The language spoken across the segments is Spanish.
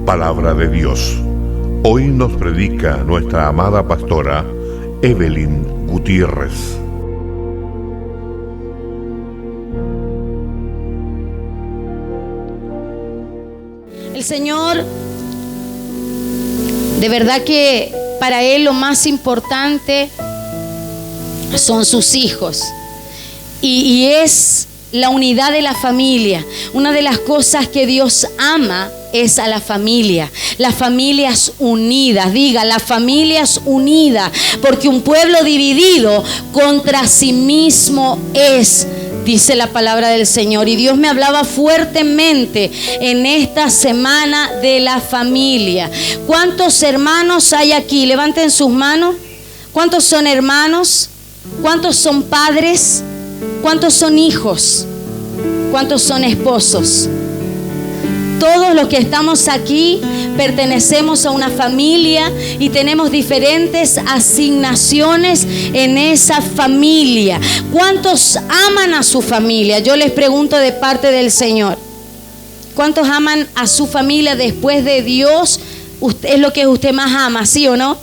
Palabra de Dios. Hoy nos predica nuestra amada pastora Evelyn Gutiérrez. El Señor, de verdad que para Él lo más importante son sus hijos. Y es la unidad de la familia. Una de las cosas que Dios ama es a la familia. Las familias unidas. Diga, las familias unidas. Porque un pueblo dividido contra sí mismo es, dice la palabra del Señor. Y Dios me hablaba fuertemente en esta semana de la familia. ¿Cuántos hermanos hay aquí? Levanten sus manos. ¿Cuántos son hermanos? ¿Cuántos son padres? ¿Cuántos son hijos? ¿Cuántos son esposos? Todos los que estamos aquí pertenecemos a una familia y tenemos diferentes asignaciones en esa familia. ¿Cuántos aman a su familia? Yo les pregunto de parte del Señor. ¿Cuántos aman a su familia después de Dios? Es lo que usted más ama, ¿sí o no?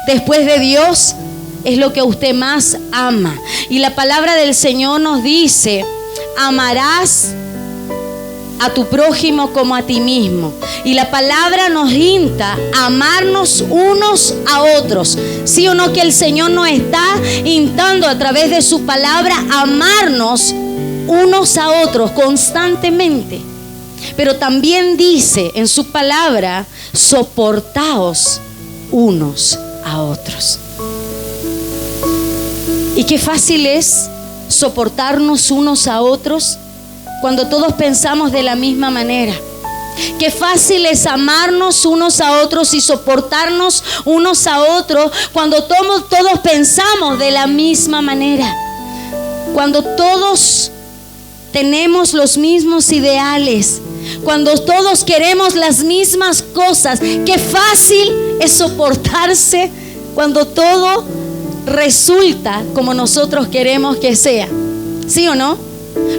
Después de Dios es lo que usted más ama. Y la palabra del Señor nos dice: amarás a tu prójimo como a ti mismo. Y la palabra nos insta a amarnos unos a otros. ¿Sí o no que el Señor nos está instando a través de su palabra a amarnos unos a otros constantemente? Pero también dice en su palabra: soportaos unos a otros. Y qué fácil es soportarnos unos a otros cuando todos pensamos de la misma manera. Qué fácil es amarnos unos a otros y soportarnos unos a otros cuando todos pensamos de la misma manera. Cuando todos tenemos los mismos ideales, cuando todos queremos las mismas cosas. Qué fácil es soportarse cuando todo resulta como nosotros queremos que sea. ¿Sí o no?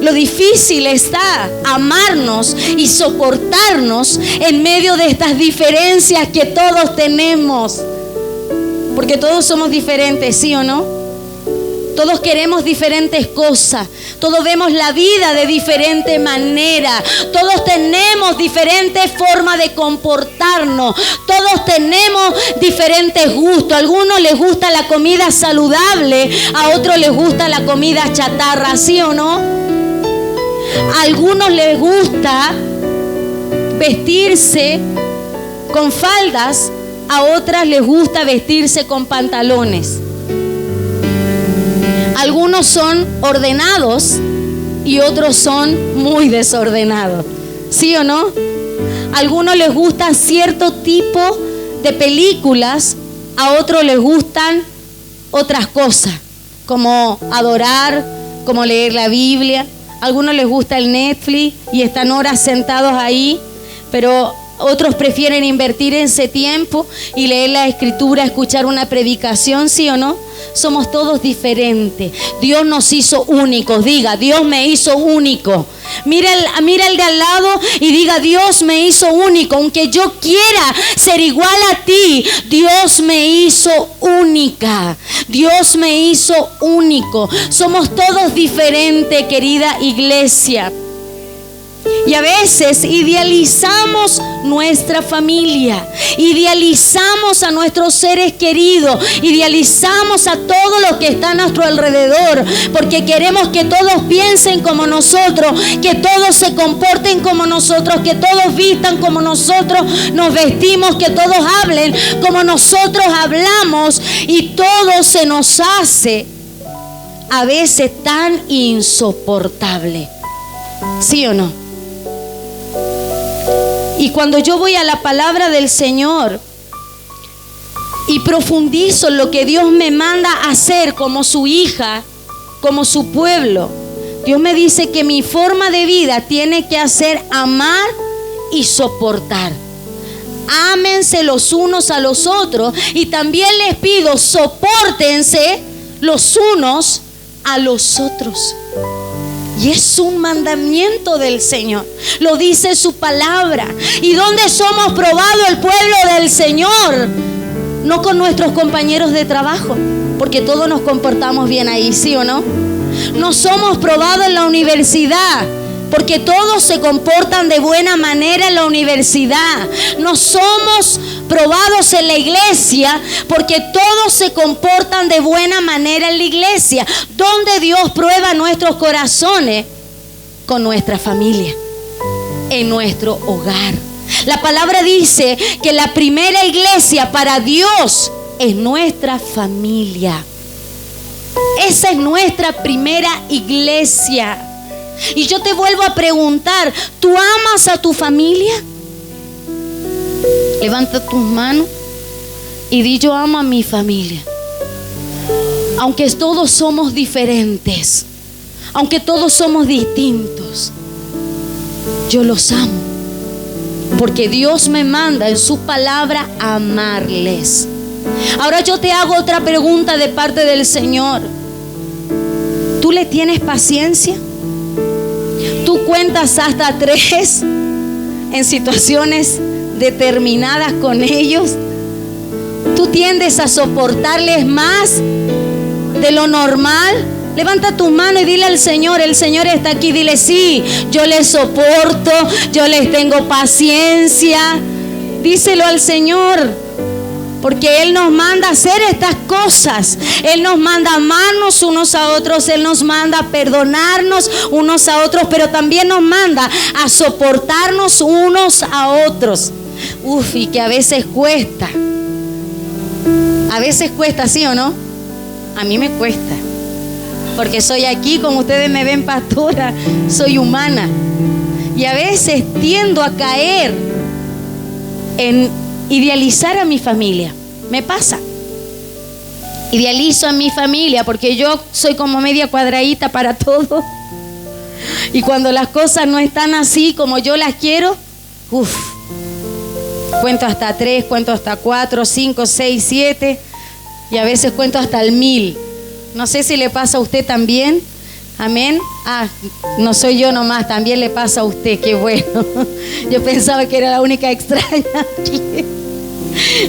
Lo difícil está amarnos y soportarnos en medio de estas diferencias que todos tenemos. Porque todos somos diferentes, ¿sí o no? Todos queremos diferentes cosas. Todos vemos la vida de diferente manera. Todos tenemos diferentes formas de comportarnos. Todos tenemos diferentes gustos. A algunos les gusta la comida saludable, a otros les gusta la comida chatarra, ¿sí o no? A algunos les gusta vestirse con faldas, a otras les gusta vestirse con pantalones. Algunos son ordenados y otros son muy desordenados. ¿Sí o no? A algunos les gustan cierto tipo de películas, a otros les gustan otras cosas, como adorar, como leer la Biblia. A algunos les gusta el Netflix y están horas sentados ahí, pero otros prefieren invertir ese tiempo y leer la Escritura, escuchar una predicación, ¿sí o no? Somos todos diferentes. Dios nos hizo únicos. Diga, Dios me hizo único. Mira el de al lado y diga: Dios me hizo único. Aunque yo quiera ser igual a ti, Dios me hizo única. Dios me hizo único. Somos todos diferentes, querida iglesia. Y a veces idealizamos nuestra familia, idealizamos a nuestros seres queridos, idealizamos a todos los que están a nuestro alrededor, porque queremos que todos piensen como nosotros, que todos se comporten como nosotros, que todos vistan como nosotros nos vestimos, que todos hablen como nosotros hablamos, y todo se nos hace a veces tan insoportable. ¿Sí o no? Y cuando yo voy a la palabra del Señor y profundizo en lo que Dios me manda a hacer como su hija, como su pueblo, Dios me dice que mi forma de vida tiene que hacer amar y soportar. Ámense los unos a los otros, y también les pido, sopórtense los unos a los otros. Y es un mandamiento del Señor. Lo dice su palabra. ¿Y dónde somos probados el pueblo del Señor? No con nuestros compañeros de trabajo, porque todos nos comportamos bien ahí, ¿sí o no? No somos probados en la universidad, porque todos se comportan de buena manera en la universidad. No somos probados en la iglesia, porque todos se comportan de buena manera en la iglesia. ¿Dónde Dios prueba nuestros corazones? Con nuestra familia, en nuestro hogar. La palabra dice que la primera iglesia para Dios es nuestra familia. Esa es nuestra primera iglesia. Y yo te vuelvo a preguntar, ¿tú amas a tu familia? Levanta tus manos y di: yo amo a mi familia. Aunque todos somos diferentes, aunque todos somos distintos, yo los amo, porque Dios me manda en su palabra a amarles. Ahora yo te hago otra pregunta de parte del Señor. ¿Tú le tienes paciencia? ¿Tú cuentas hasta 3 en situaciones determinadas con ellos? ¿Tú tiendes a soportarles más de lo normal? Levanta tu mano y dile al Señor: el Señor está aquí. Dile: sí, yo les soporto, yo les tengo paciencia. Díselo al Señor, porque Él nos manda a hacer estas cosas. Él nos manda a amarnos unos a otros. Él nos manda a perdonarnos unos a otros, pero también nos manda a soportarnos unos a otros. Y que a veces cuesta. A veces cuesta, ¿sí o no? A mí me cuesta, porque soy aquí, como ustedes me ven, pastora, soy humana. Y a veces tiendo a caer en idealizar a mi familia. Me pasa. Idealizo a mi familia porque yo soy como media cuadradita para todo. Y cuando las cosas no están así como yo las quiero, cuento hasta 3, cuento hasta 4, 5, 6, 7 y a veces cuento hasta el 1000. No sé si le pasa a usted también. Amén. No soy yo nomás, también le pasa a usted. Qué bueno. Yo pensaba que era la única extraña aquí.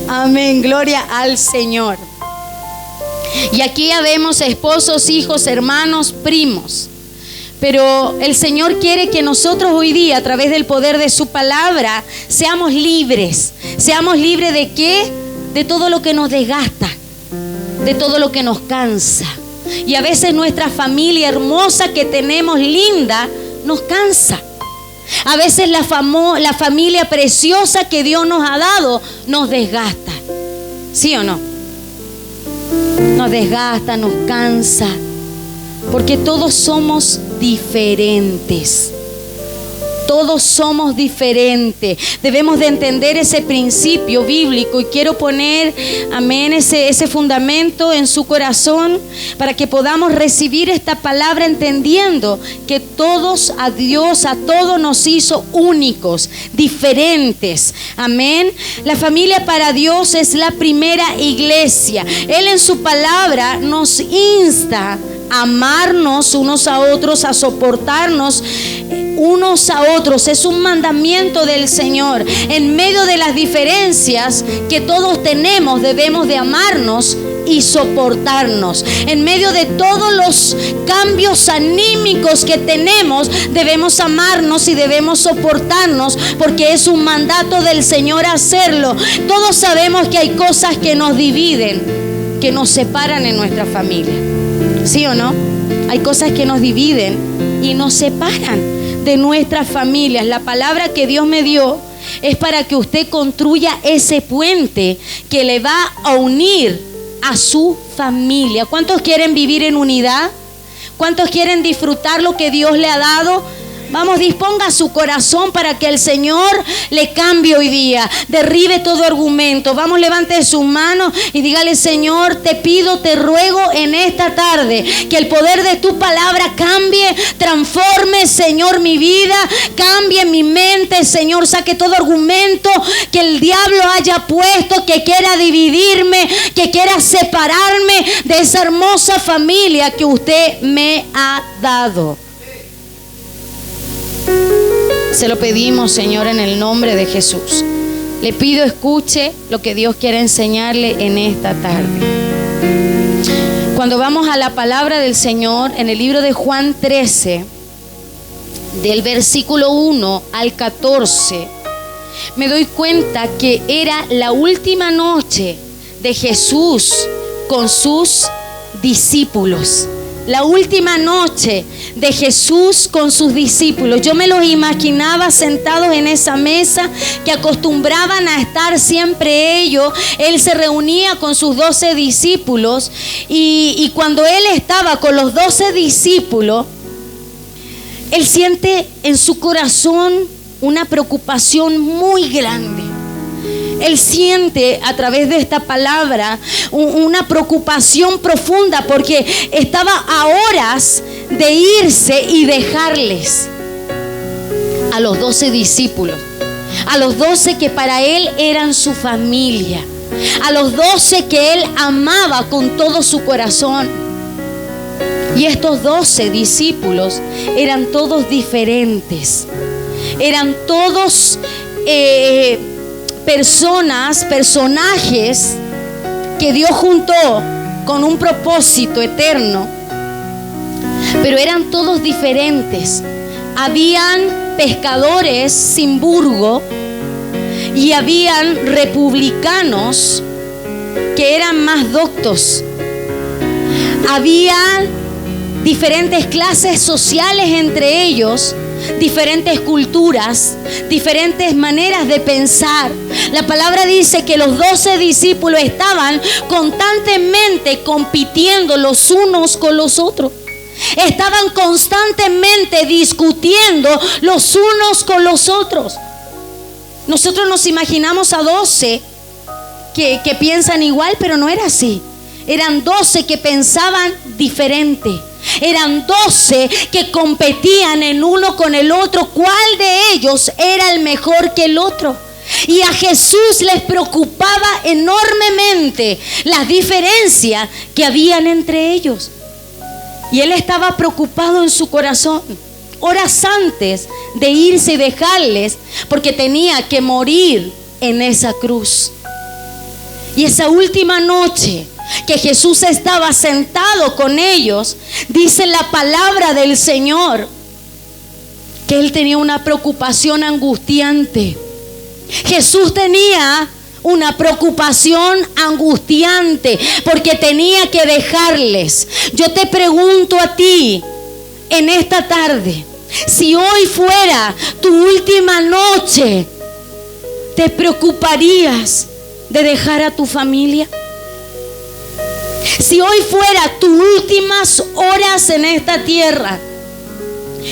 Amén, gloria al Señor. Y aquí ya vemos esposos, hijos, hermanos, primos. Pero el Señor quiere que nosotros hoy día, a través del poder de su palabra, seamos libres. ¿Seamos libres de qué? De todo lo que nos desgasta, de todo lo que nos cansa. Y a veces nuestra familia hermosa que tenemos, linda, nos cansa. A veces la familia preciosa que Dios nos ha dado nos desgasta. ¿Sí o no? Nos desgasta, nos cansa, porque todos somos diferentes. Todos somos diferentes. Debemos de entender ese principio bíblico y quiero poner, amén, ese fundamento en su corazón para que podamos recibir esta palabra entendiendo que todos, a Dios, a todos nos hizo únicos, diferentes. Amén. La familia para Dios es la primera iglesia. Él en su palabra nos insta a amarnos unos a otros, a soportarnos unos a otros. Es un mandamiento del Señor. En medio de las diferencias que todos tenemos, debemos de amarnos y soportarnos. En medio de todos los cambios anímicos que tenemos, debemos amarnos y debemos soportarnos, porque es un mandato del Señor hacerlo. Todos sabemos que hay cosas que nos dividen, que nos separan en nuestra familia. ¿Sí o no? Hay cosas que nos dividen y nos separan de nuestras familias. La palabra que Dios me dio es para que usted construya ese puente que le va a unir a su familia. ¿Cuántos quieren vivir en unidad? ¿Cuántos quieren disfrutar lo que Dios le ha dado? Vamos, disponga su corazón para que el Señor le cambie hoy día, derribe todo argumento. Vamos, levante sus manos y dígale: Señor, te pido, te ruego en esta tarde que el poder de tu palabra cambie, transforme, Señor, mi vida, cambie mi mente, Señor, saque todo argumento que el diablo haya puesto, que quiera dividirme, que quiera separarme de esa hermosa familia que usted me ha dado. Se lo pedimos, Señor, en el nombre de Jesús. Le pido escuche lo que Dios quiere enseñarle en esta tarde. Cuando vamos a la palabra del Señor, en el libro de Juan 13, del versículo 1 al 14, me doy cuenta que era la última noche de Jesús con sus discípulos. La última noche de Jesús con sus discípulos. Yo me los imaginaba sentados en esa mesa que acostumbraban a estar siempre ellos. Él se reunía con sus 12 discípulos y cuando él estaba con los 12 discípulos, él siente en su corazón una preocupación muy grande. Él siente a través de esta palabra una preocupación profunda porque estaba a horas de irse y dejarles a los 12 discípulos, a los 12 que para él eran su familia, a los 12 que él amaba con todo su corazón. Y estos 12 discípulos eran todos diferentes, eran todos personajes que Dios juntó con un propósito eterno, pero eran todos diferentes. Habían pescadores sin burgo y habían republicanos que eran más doctos. Había diferentes clases sociales entre ellos, diferentes culturas, diferentes maneras de pensar. La palabra dice que los 12 discípulos estaban constantemente compitiendo los unos con los otros. Estaban constantemente discutiendo los unos con los otros. Nosotros nos imaginamos a 12 que piensan igual, pero no era así. Eran 12 que pensaban diferente. Eran 12 que competían en uno con el otro, cuál de ellos era el mejor que el otro. Y a Jesús les preocupaba enormemente las diferencias que habían entre ellos. Y él estaba preocupado en su corazón, horas antes de irse y dejarles, porque tenía que morir en esa cruz. Y esa última noche que Jesús estaba sentado con ellos, dice la palabra del Señor que él tenía una preocupación angustiante. Jesús tenía una preocupación angustiante porque tenía que dejarles. Yo te pregunto a ti en esta tarde, si hoy fuera tu última noche, ¿te preocuparías de dejar a tu familia? Si hoy fuera tus últimas horas en esta tierra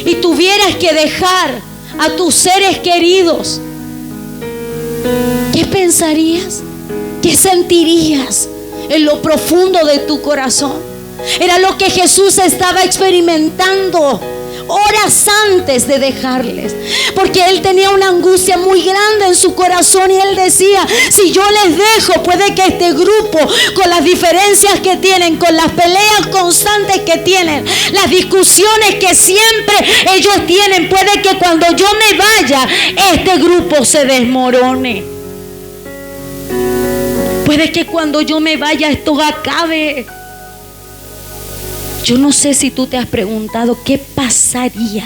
y tuvieras que dejar a tus seres queridos, ¿qué pensarías? ¿Qué sentirías en lo profundo de tu corazón? Era lo que Jesús estaba experimentando horas antes de dejarles, porque él tenía una angustia muy grande en su corazón y él decía, si yo les dejo, puede que este grupo, con las diferencias que tienen, con las peleas constantes que tienen, las discusiones que siempre ellos tienen, puede que cuando yo me vaya, este grupo se desmorone. Puede que cuando yo me vaya esto acabe. Yo no sé si tú te has preguntado qué pasaría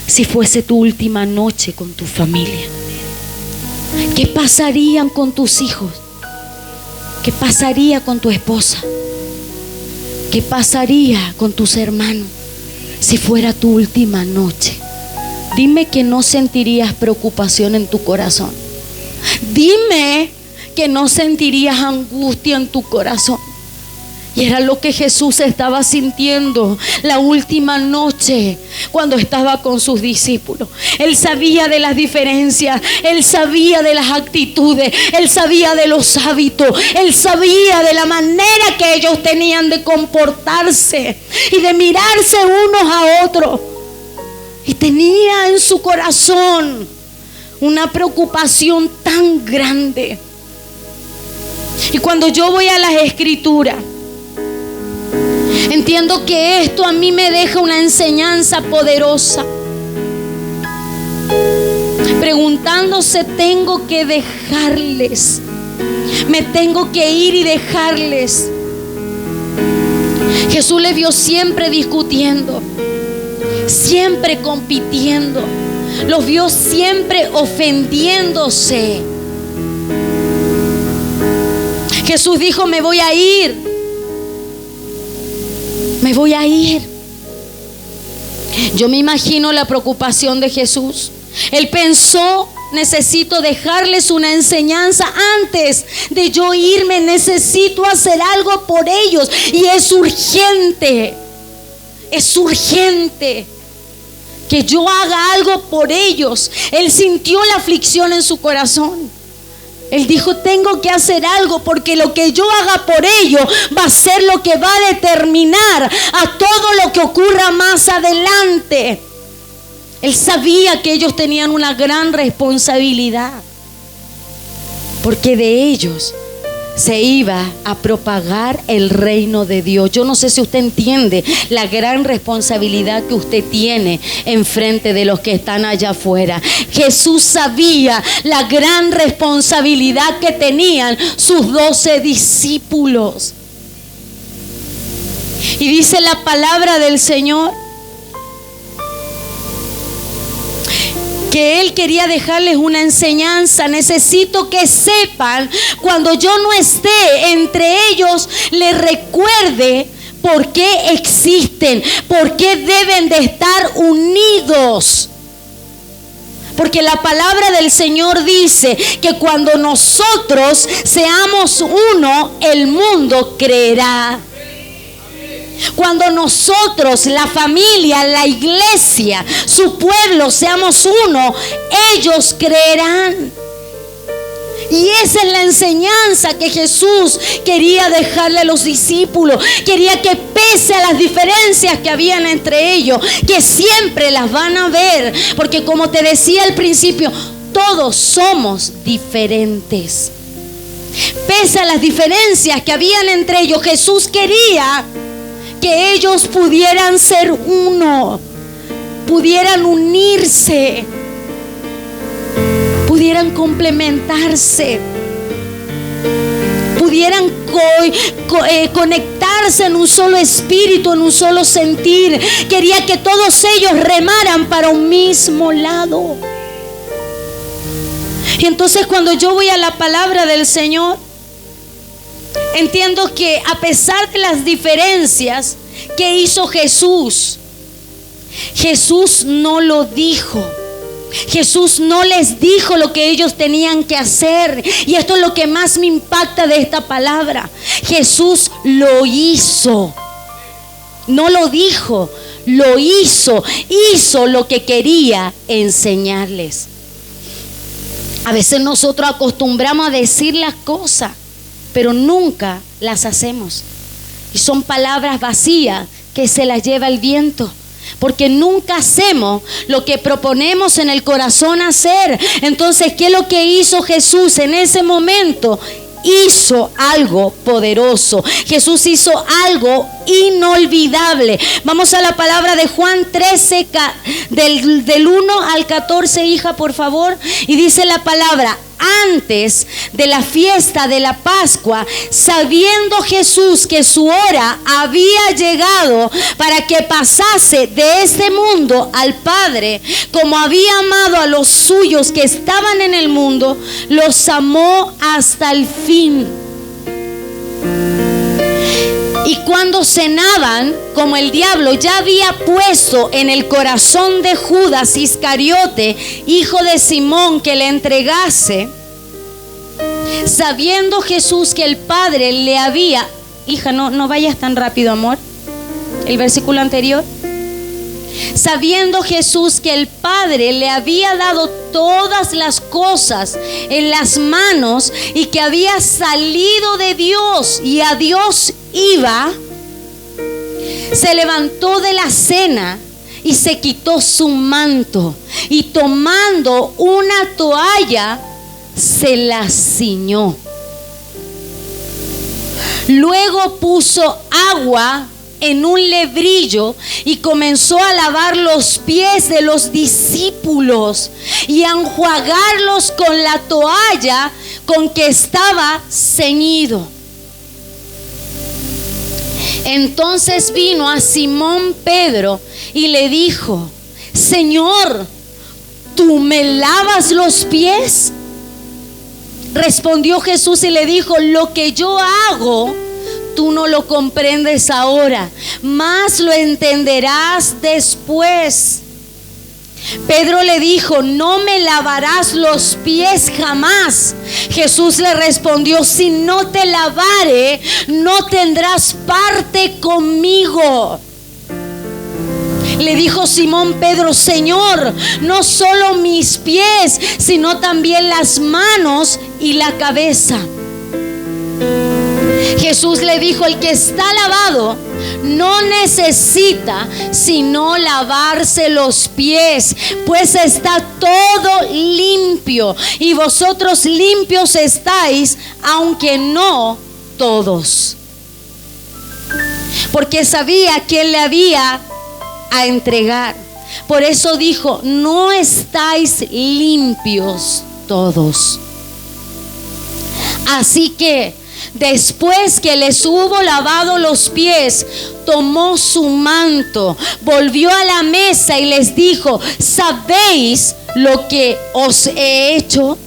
si fuese tu última noche con tu familia. ¿Qué pasaría con tus hijos? ¿Qué pasaría con tu esposa? ¿Qué pasaría con tus hermanos si fuera tu última noche? Dime que no sentirías preocupación en tu corazón. Dime que no sentirías angustia en tu corazón. Y era lo que Jesús estaba sintiendo la última noche cuando estaba con sus discípulos. Él sabía de las diferencias, él sabía de las actitudes, él sabía de los hábitos, él sabía de la manera que ellos tenían de comportarse y de mirarse unos a otros. Y tenía en su corazón una preocupación tan grande. Y cuando yo voy a las Escrituras, entiendo que esto a mí me deja una enseñanza poderosa. preguntándose: tengo que dejarles, me tengo que ir y dejarles. Jesús les vio siempre discutiendo, siempre compitiendo, los vio siempre ofendiéndose. Jesús dijo: me voy a ir, me voy a ir. Yo me imagino la preocupación de Jesús. Él pensó: necesito dejarles una enseñanza antes de yo irme, necesito hacer algo por ellos, y es urgente que yo haga algo por ellos. Él sintió la aflicción en su corazón. Él dijo: tengo que hacer algo, porque lo que yo haga por ellos va a ser lo que va a determinar a todo lo que ocurra más adelante. Él sabía que ellos tenían una gran responsabilidad, porque de ellos se iba a propagar el reino de Dios. Yo no sé si usted entiende la gran responsabilidad que usted tiene enfrente de los que están allá afuera. Jesús sabía la gran responsabilidad que tenían sus 12 discípulos. Y dice la palabra del Señor que Él quería dejarles una enseñanza. Necesito que sepan, cuando yo no esté entre ellos, les recuerde por qué existen, por qué deben de estar unidos. Porque la palabra del Señor dice que cuando nosotros seamos uno, el mundo creerá. Cuando nosotros, la familia, la iglesia, su pueblo, seamos uno, ellos creerán. Y esa es la enseñanza que Jesús quería dejarle a los discípulos. Quería que, pese a las diferencias que habían entre ellos, que siempre las van a ver, porque como te decía al principio, todos somos diferentes. Pese a las diferencias que habían entre ellos, Jesús quería que ellos pudieran ser uno, pudieran unirse, pudieran complementarse, pudieran conectarse en un solo espíritu, en un solo sentir. Quería que todos ellos remaran para un mismo lado. Y entonces, cuando yo voy a la palabra del Señor, entiendo que a pesar de las diferencias que hizo Jesús, Jesús no lo dijo. Jesús no les dijo lo que ellos tenían que hacer. Y esto es lo que más me impacta de esta palabra. Jesús lo hizo. No lo dijo, lo hizo. Hizo lo que quería enseñarles. A veces nosotros acostumbramos a decir las cosas, pero nunca las hacemos. Y son palabras vacías que se las lleva el viento, porque nunca hacemos lo que proponemos en el corazón hacer. Entonces, ¿qué es lo que hizo Jesús en ese momento? Hizo algo poderoso. Jesús hizo algo inolvidable. Vamos a la palabra de Juan 13, del 1 al 14, hija, por favor. Y dice la palabra: antes de la fiesta de la Pascua, sabiendo Jesús que su hora había llegado para que pasase de este mundo al Padre, como había amado a los suyos que estaban en el mundo, los amó hasta el fin. Y cuando cenaban, como el diablo ya había puesto en el corazón de Judas Iscariote, hijo de Simón, que le entregase, sabiendo Jesús que el Padre le había... Hija, no vayas tan rápido, amor. El versículo anterior. Sabiendo Jesús que el Padre le había dado todas las cosas en las manos y que había salido de Dios y a Dios iba, se levantó de la cena y se quitó su manto, y tomando una toalla se la ciñó. Luego puso agua en un lebrillo y comenzó a lavar los pies de los discípulos y a enjuagarlos con la toalla con que estaba ceñido. Entonces vino a Simón Pedro y le dijo: Señor, ¿tú me lavas los pies? Respondió Jesús y le dijo: lo que yo hago, tú no lo comprendes ahora, mas lo entenderás después. Pedro le dijo: no me lavarás los pies jamás. Jesús le respondió: si no te lavare, no tendrás parte conmigo. Le dijo Simón Pedro: Señor, no solo mis pies, sino también las manos y la cabeza. Jesús le dijo: el que está lavado no necesita sino lavarse los pies, pues está todo limpio, y vosotros limpios estáis, aunque no todos. Porque sabía quién le había a entregar. Por eso dijo: no estáis limpios todos. Así que después que les hubo lavado los pies, tomó su manto, volvió a la mesa y les dijo: ¿sabéis lo que os he hecho?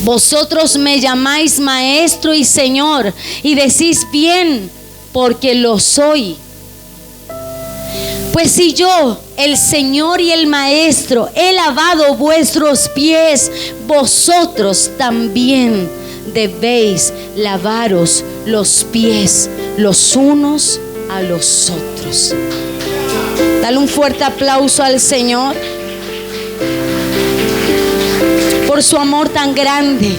Vosotros me llamáis maestro y señor, y decís bien, porque lo soy. Pues si yo, el Señor y el Maestro, he lavado vuestros pies, vosotros también debéis lavaros los pies los unos a los otros. Dale un fuerte aplauso al Señor por su amor tan grande,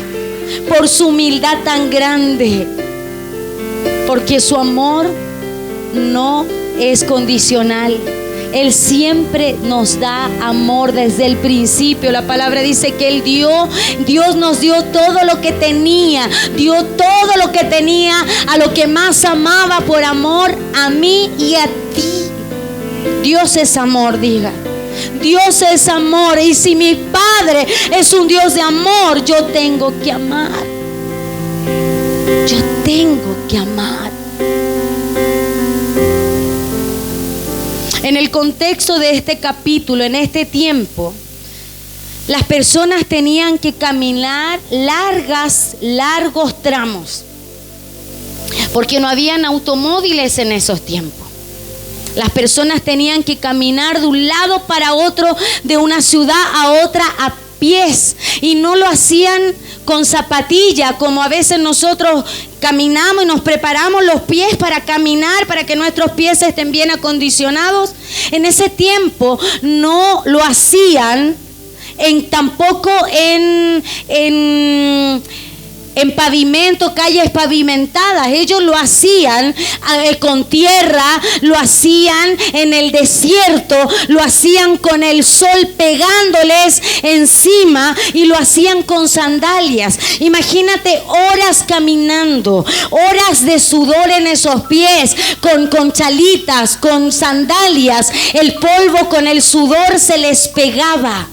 por su humildad tan grande, porque su amor no es condicional. Él siempre nos da amor desde el principio. La palabra dice que Dios nos dio todo lo que tenía, dio todo lo que tenía a lo que más amaba, por amor a mí y a ti. Dios es amor, diga. Dios es amor, y si mi Padre es un Dios de amor, yo tengo que amar. Yo tengo que amar. En el contexto de este capítulo, en este tiempo, las personas tenían que caminar largos tramos, porque no habían automóviles en esos tiempos. Las personas tenían que caminar de un lado para otro, de una ciudad a otra a pies, y no lo hacían con zapatilla, como a veces nosotros caminamos y nos preparamos los pies para caminar, para que nuestros pies estén bien acondicionados. En ese tiempo no lo hacían tampoco en pavimento, calles pavimentadas. Ellos lo hacían con tierra, lo hacían en el desierto, lo hacían con el sol pegándoles encima, y lo hacían con sandalias. Imagínate horas caminando, horas de sudor en esos pies, con chalitas, con sandalias. El polvo con el sudor se les pegaba.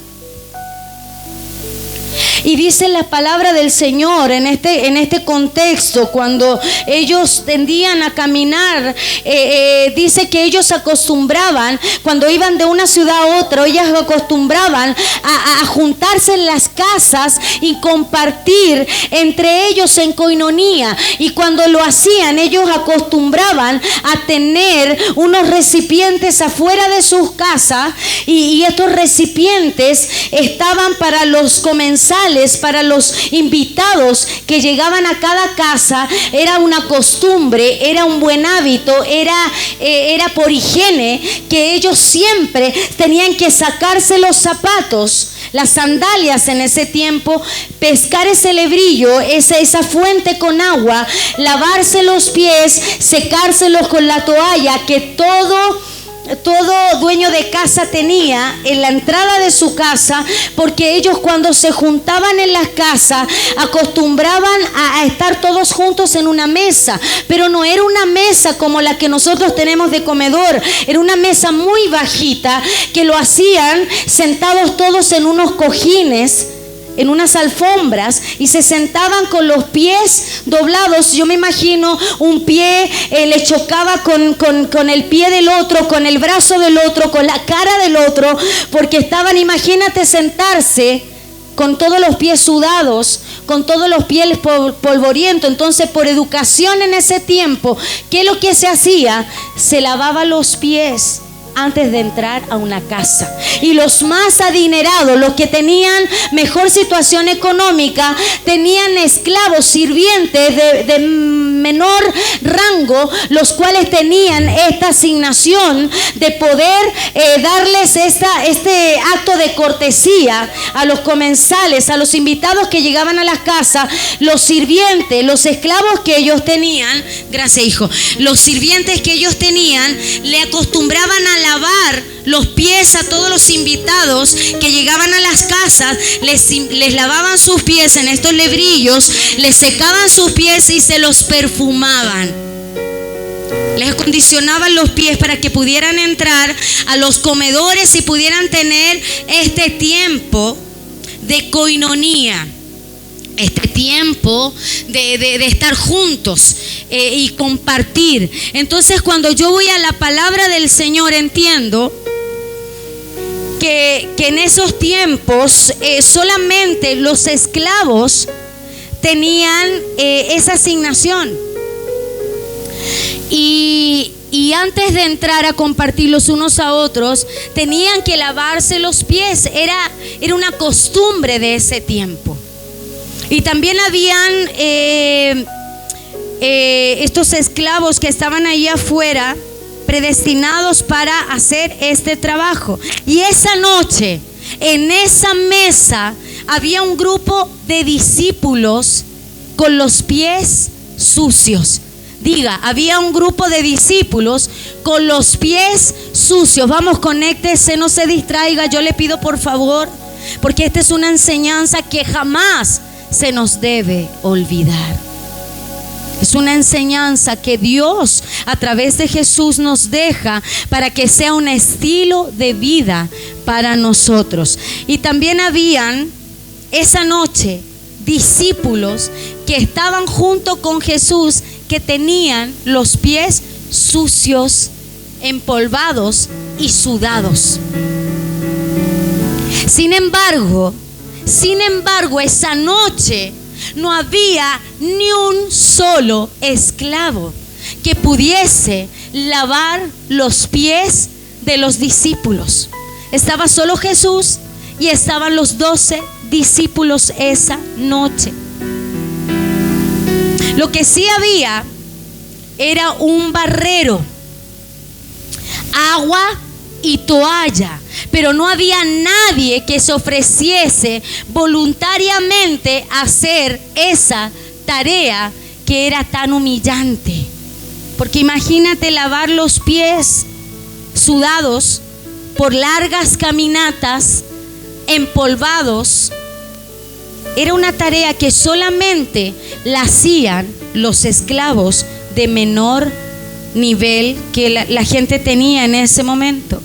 Y dice la palabra del Señor en este contexto, cuando ellos tendían a caminar, dice que ellos acostumbraban, cuando iban de una ciudad a otra, ellos acostumbraban a juntarse en las casas y compartir entre ellos en coinonía. Y cuando lo hacían, ellos acostumbraban a tener unos recipientes afuera de sus casas, y estos recipientes estaban para los comensales, para los invitados que llegaban a cada casa. Era una costumbre, era un buen hábito, era por higiene, que ellos siempre tenían que sacarse los zapatos, las sandalias en ese tiempo, pescar ese lebrillo, esa fuente con agua, lavarse los pies, secárselos con la toalla, que todo todo dueño de casa tenía en la entrada de su casa, porque ellos cuando se juntaban en las casas acostumbraban a estar todos juntos en una mesa, pero no era una mesa como la que nosotros tenemos de comedor, era una mesa muy bajita que lo hacían sentados todos en unos cojines, en unas alfombras, y se sentaban con los pies doblados. Yo me imagino un pie le chocaba con el pie del otro, con el brazo del otro, con la cara del otro, porque estaban, imagínate sentarse con todos los pies sudados, con todos los pies polvorientos. Entonces, por educación en ese tiempo, ¿qué es lo que se hacía? Se lavaba los pies antes de entrar a una casa. Y los más adinerados, los que tenían mejor situación económica, tenían esclavos, sirvientes de menor rango, los cuales tenían esta asignación de poder darles este acto de cortesía a los comensales, a los invitados que llegaban a las casas. Los sirvientes, los esclavos que ellos tenían, gracias hijo, los sirvientes que ellos tenían, le acostumbraban a lavar los pies a todos los invitados que llegaban a las casas, les lavaban sus pies en estos lebrillos, les secaban sus pies y se los perfumaban. Les acondicionaban los pies para que pudieran entrar a los comedores y pudieran tener este tiempo de coinonía, este tiempo de estar juntos y compartir. Entonces, cuando yo voy a la palabra del Señor, entiendo que en esos tiempos solamente los esclavos tenían esa asignación. Y antes de entrar a compartir los unos a otros, tenían que lavarse los pies. Era una costumbre de ese tiempo. Y también habían estos esclavos que estaban ahí afuera, predestinados para hacer este trabajo. Y esa noche, en esa mesa, había un grupo de discípulos con los pies sucios. Diga, había un grupo de discípulos con los pies sucios. Vamos, conéctese, no se distraiga, yo le pido por favor, porque esta es una enseñanza que jamás se nos debe olvidar. Es una enseñanza que Dios a través de Jesús nos deja para que sea un estilo de vida para nosotros. Y también habían esa noche discípulos que estaban junto con Jesús, que tenían los pies sucios, empolvados y sudados. Sin embargo, esa noche no había ni un solo esclavo que pudiese lavar los pies de los discípulos. Estaba solo Jesús y estaban los 12 discípulos esa noche. Lo que sí había era un barrero, agua y toalla, pero no había nadie que se ofreciese voluntariamente a hacer esa tarea que era tan humillante. Porque imagínate lavar los pies sudados por largas caminatas, empolvados. Era una tarea que solamente la hacían los esclavos de menor nivel que la gente tenía en ese momento.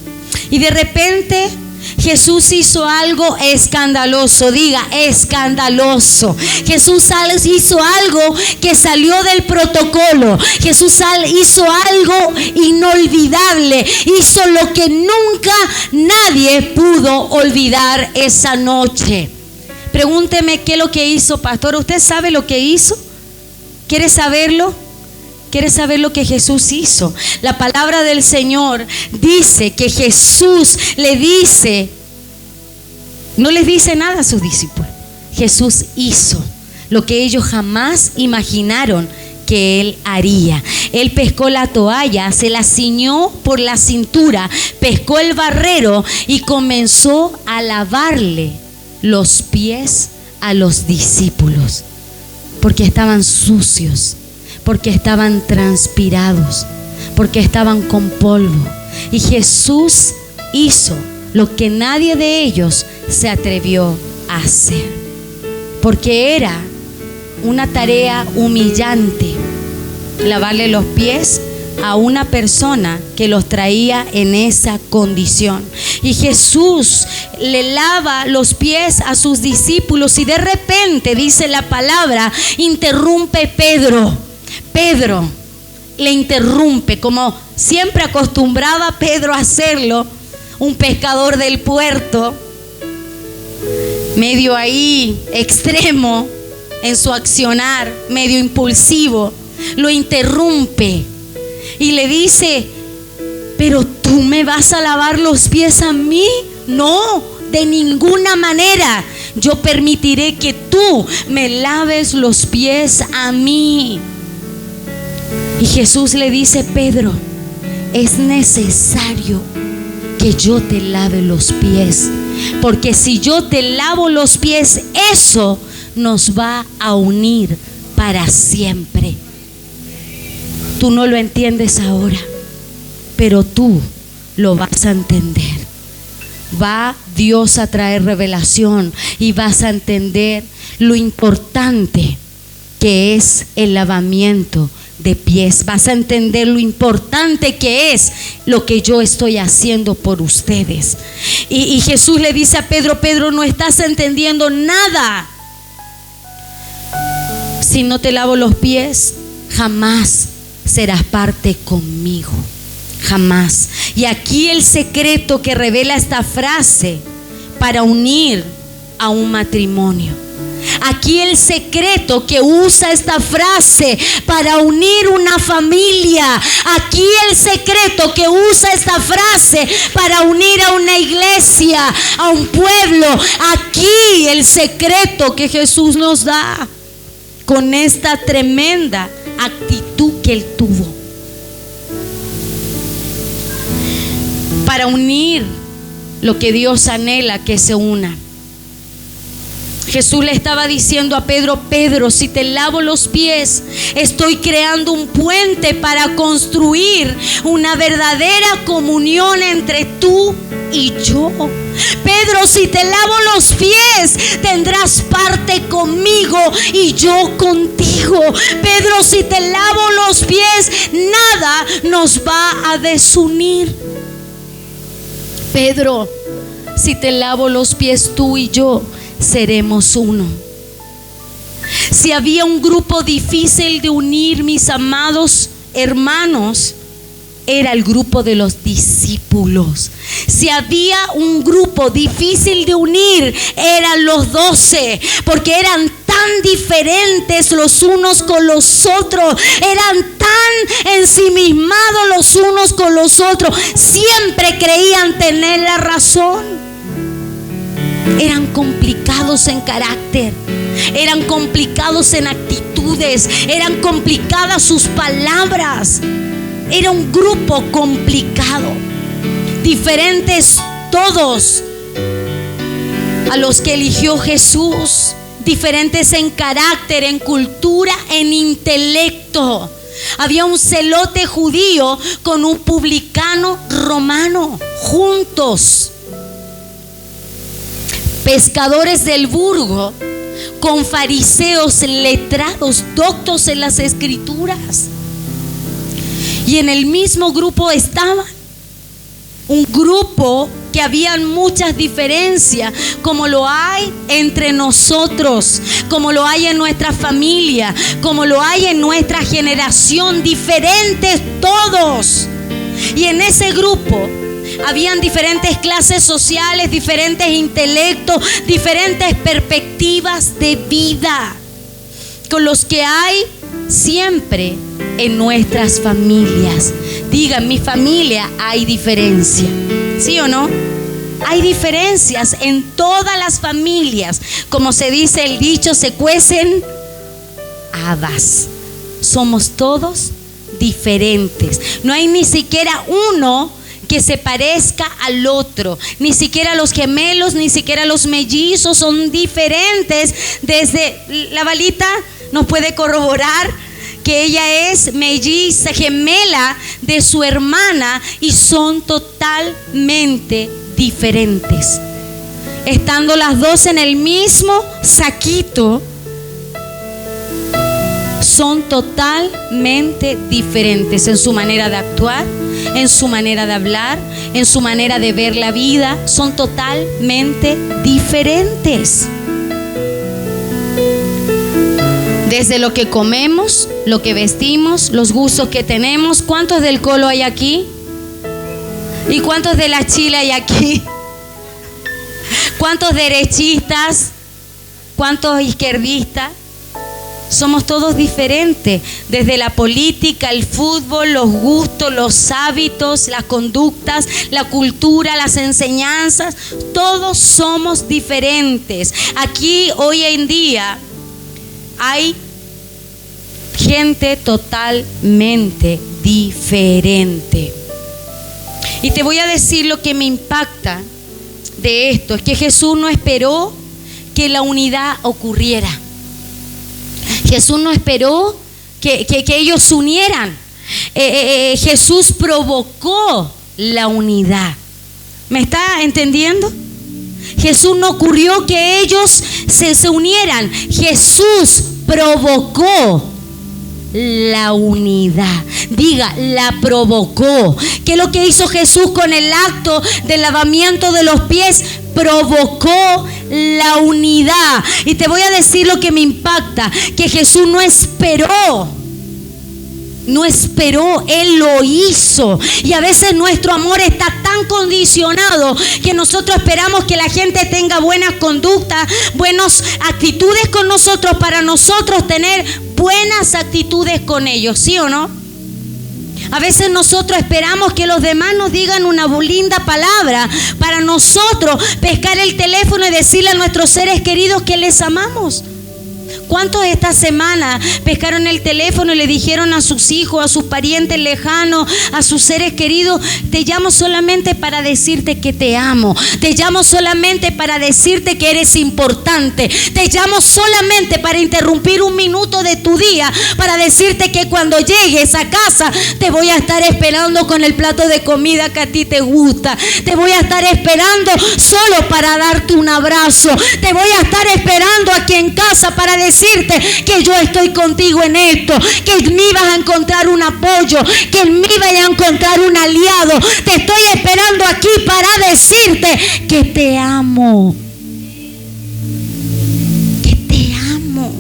Y de repente Jesús hizo algo escandaloso. Diga, escandaloso. Jesús hizo algo que salió del protocolo. Jesús hizo algo inolvidable. Hizo lo que nunca nadie pudo olvidar esa noche. Pregúnteme qué es lo que hizo, pastor. ¿Usted sabe lo que hizo? ¿Quiere saberlo? ¿Quiere saber lo que Jesús hizo? La palabra del Señor dice que Jesús le dice, no les dice nada a sus discípulos. Jesús hizo lo que ellos jamás imaginaron que Él haría. Él pescó la toalla, se la ciñó por la cintura, pescó el barrero y comenzó a lavarle los pies a los discípulos, porque estaban sucios, porque estaban transpirados, porque estaban con polvo. Y Jesús hizo lo que nadie de ellos se atrevió a hacer, porque era una tarea humillante lavarle los pies a una persona que los traía en esa condición. Y Jesús le lava los pies a sus discípulos, y de repente, dice la palabra, interrumpe Pedro. Pedro le interrumpe, como siempre acostumbraba Pedro a hacerlo, un pescador del puerto, medio ahí extremo en su accionar, medio impulsivo. Lo interrumpe y le dice: ¿pero tú me vas a lavar los pies a mí? No, de ninguna manera. Yo permitiré que tú me laves los pies a mí. Y Jesús le dice: Pedro, es necesario que yo te lave los pies, porque si yo te lavo los pies, eso nos va a unir para siempre. Tú no lo entiendes ahora, pero tú lo vas a entender. Va Dios a traer revelación y vas a entender lo importante que es el lavamiento de pies. Vas a entender lo importante que es lo que yo estoy haciendo por ustedes. Y Jesús le dice a Pedro: Pedro, no estás entendiendo nada. Si no te lavo los pies, jamás serás parte conmigo, jamás. Y aquí el secreto que revela esta frase para unir a un matrimonio. Aquí el secreto que usa esta frase para unir una familia. Aquí el secreto que usa esta frase para unir a una iglesia, a un pueblo. Aquí el secreto que Jesús nos da con esta tremenda actitud que Él tuvo para unir lo que Dios anhela que se una. Jesús le estaba diciendo a Pedro: Pedro, si te lavo los pies, estoy creando un puente para construir una verdadera comunión entre tú y yo. Pedro, si te lavo los pies, tendrás parte conmigo y yo contigo. Pedro, si te lavo los pies, nada nos va a desunir. Pedro, si te lavo los pies, tú y yo seremos uno. Si había un grupo difícil de unir, mis amados hermanos, era el grupo de los discípulos. Si había un grupo difícil de unir, eran los 12, porque eran tan diferentes los unos con los otros, eran tan ensimismados los unos con los otros, siempre creían tener la razón. Eran complicados en carácter, eran complicados en actitudes, eran complicadas sus palabras. Era un grupo complicado, diferentes todos a los que eligió Jesús, diferentes en carácter, en cultura, en intelecto. Había un celote judío con un publicano romano, juntos. Pescadores del burgo con fariseos letrados, doctos en las escrituras. Y en el mismo grupo estaba un grupo que habían muchas diferencias, como lo hay entre nosotros, como lo hay en nuestra familia, como lo hay en nuestra generación, diferentes todos. Y en ese grupo habían diferentes clases sociales, diferentes intelectos, diferentes perspectivas de vida, con los que hay siempre en nuestras familias. Digan, mi familia hay diferencia, ¿sí o no? Hay diferencias en todas las familias. Como se dice el dicho, se cuecen habas. Somos todos diferentes. No hay ni siquiera uno que se parezca al otro, ni siquiera los gemelos, ni siquiera los mellizos son diferentes. Desde la Balita nos puede corroborar que ella es melliza, gemela de su hermana, y son totalmente diferentes. Estando las dos en el mismo saquito, son totalmente diferentes en su manera de actuar, en su manera de hablar, en su manera de ver la vida. Son totalmente diferentes. Desde lo que comemos, lo que vestimos, los gustos que tenemos. ¿Cuántos del colo hay aquí? ¿Y cuántos de la chile hay aquí? ¿Cuántos derechistas? ¿Cuántos izquierdistas? Somos todos diferentes, desde la política, el fútbol, los gustos, los hábitos, las conductas, la cultura, las enseñanzas. Todos somos diferentes. Aquí hoy en día hay gente totalmente diferente. Y te voy a decir lo que me impacta de esto, es que Jesús no esperó que la unidad ocurriera. Jesús no esperó que ellos se unieran. Jesús provocó la unidad. ¿Me está entendiendo? Jesús no ocurrió que ellos se unieran. Jesús provocó la unidad. Diga, la provocó. ¿Qué es lo que hizo Jesús con el acto del lavamiento de los pies? Provocó la unidad. Y te voy a decir lo que me impacta, que Jesús no esperó, Él lo hizo. Y a veces nuestro amor está tan condicionado que nosotros esperamos que la gente tenga buenas conductas, buenas actitudes con nosotros, para nosotros tener buenas actitudes con ellos, ¿sí o no? A veces nosotros esperamos que los demás nos digan una linda palabra para nosotros pescar el teléfono y decirle a nuestros seres queridos que les amamos. ¿Cuántos esta semana pescaron el teléfono y le dijeron a sus hijos, a sus parientes lejanos, a sus seres queridos: te llamo solamente para decirte que te amo, te llamo solamente para decirte que eres importante, te llamo solamente para interrumpir un minuto de tu día, para decirte que cuando llegues a casa te voy a estar esperando con el plato de comida que a ti te gusta, te voy a estar esperando solo para darte un abrazo, te voy a estar esperando aquí en casa para decirte que yo estoy contigo en esto, que en mí vas a encontrar un apoyo, que en mí vas a encontrar un aliado. Te estoy esperando aquí para decirte que te amo, que te amo.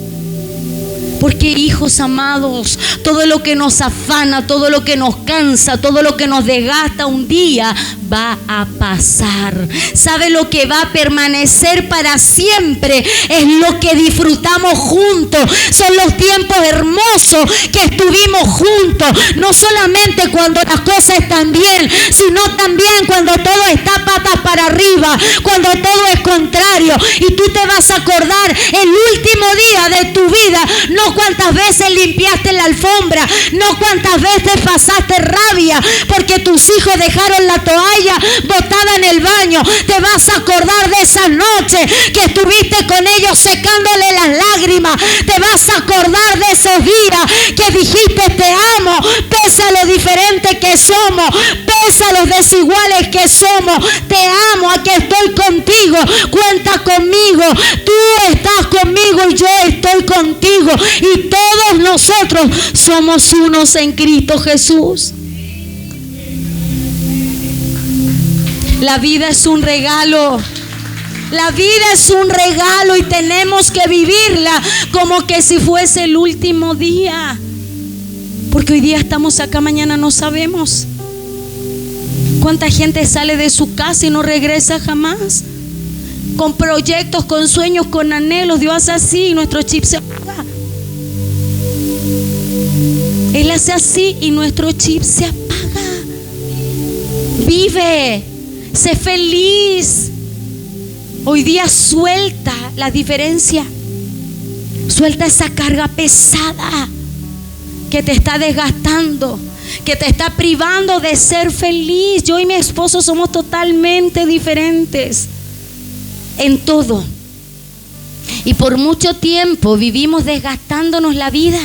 Porque, hijos amados, todo lo que nos afana, todo lo que nos cansa, todo lo que nos desgasta, un día va a pasar. ¿Sabe lo que va a permanecer para siempre? Es lo que disfrutamos juntos. Son los tiempos hermosos que estuvimos juntos. No solamente cuando las cosas están bien, sino también cuando todo está patas para arriba, cuando todo es contrario. Y tú te vas a acordar el último día de tu vida, no cuántas veces limpiaste la alfombra, no cuántas veces pasaste rabia porque tus hijos dejaron la toalla botada en el baño. Te vas a acordar de esas noches que estuviste con ellos secándole las lágrimas. Te vas a acordar de esos días que dijiste te amo, pese a lo diferente que somos, pese a los desiguales que somos. Te amo, aquí estoy contigo, cuenta conmigo, tú estás conmigo y yo estoy contigo. Y todos nosotros somos unos en Cristo Jesús. La vida es un regalo. La vida es un regalo y tenemos que vivirla como que si fuese el último día. Porque hoy día estamos acá, mañana no sabemos. ¿Cuánta gente sale de su casa y no regresa jamás? Con proyectos, con sueños, con anhelos. Dios hace así y nuestro chip se apaga. Él hace así y nuestro chip se apaga. Vive. Sé feliz. Hoy día suelta la diferencia. Suelta esa carga pesada que te está desgastando, que te está privando de ser feliz. Yo y mi esposo somos totalmente diferentes en todo. Y por mucho tiempo vivimos desgastándonos la vida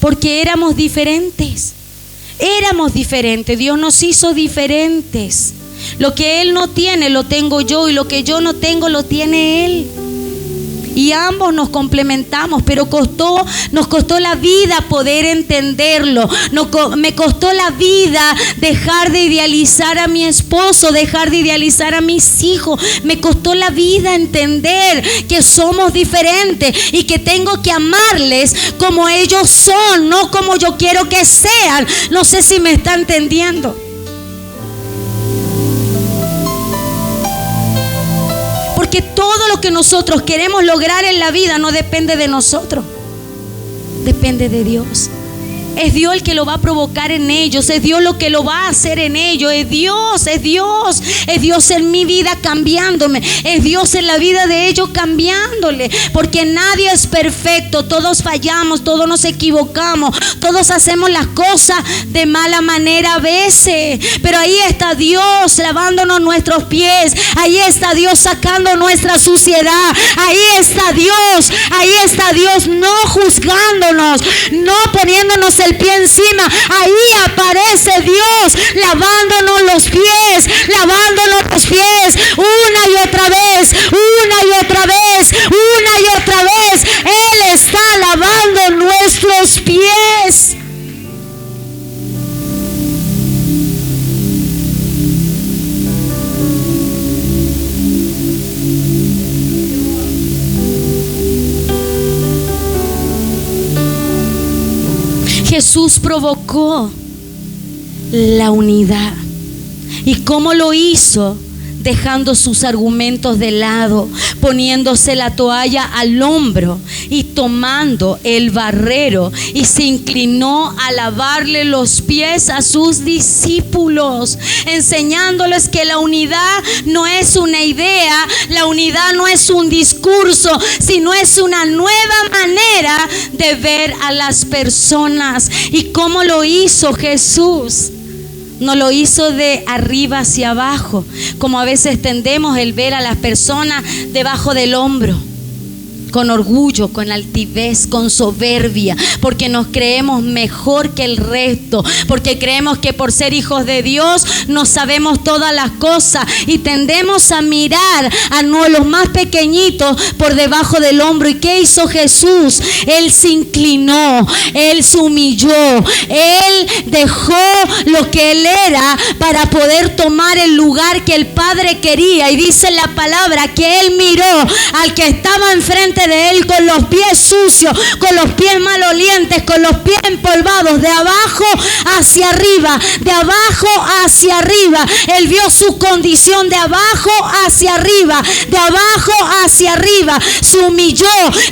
porque éramos diferentes. Éramos diferentes. Dios nos hizo diferentes. Lo que Él no tiene lo tengo yo, y lo que yo no tengo lo tiene Él. Y ambos nos complementamos, pero nos costó la vida poder entenderlo. Me costó la vida dejar de idealizar a mi esposo, dejar de idealizar a mis hijos. Me costó la vida entender que somos diferentes y que tengo que amarles como ellos son, no como yo quiero que sean. No sé si me está entendiendo. Porque todo lo que nosotros queremos lograr en la vida no depende de nosotros, depende de Dios. Es Dios el que lo va a provocar en ellos, es Dios lo que lo va a hacer en ellos, es Dios en mi vida cambiándome, es Dios en la vida de ellos cambiándole, porque nadie es perfecto, todos fallamos, todos nos equivocamos, todos hacemos las cosas de mala manera a veces, pero ahí está Dios lavándonos nuestros pies, ahí está Dios sacando nuestra suciedad, ahí está Dios no juzgándonos, no poniéndonos el pie encima. Ahí aparece Dios lavándonos los pies, una y otra vez, Él está lavando nuestros pies. Jesús provocó la unidad. ¿Y cómo lo hizo? Dejando sus argumentos de lado, poniéndose la toalla al hombro y tomando el barrero, y se inclinó a lavarle los pies a sus discípulos, enseñándoles que la unidad no es una idea, la unidad no es un discurso, sino es una nueva manera de ver a las personas. ¿Y cómo lo hizo Jesús? No lo hizo de arriba hacia abajo, como a veces tendemos el ver a las personas debajo del hombro, con orgullo, con altivez, con soberbia, porque nos creemos mejor que el resto, porque creemos que por ser hijos de Dios no sabemos todas las cosas, y tendemos a mirar a los más pequeñitos por debajo del hombro. ¿Y qué hizo Jesús? Él se inclinó, Él se humilló, Él dejó lo que Él era para poder tomar el lugar que el Padre quería. Y dice la palabra que Él miró al que estaba enfrente de Él con los pies sucios, con los pies malolientes, con los pies empolvados, de abajo hacia arriba, de abajo hacia arriba. Él vio su condición de abajo hacia arriba, de abajo hacia arriba. Se humilló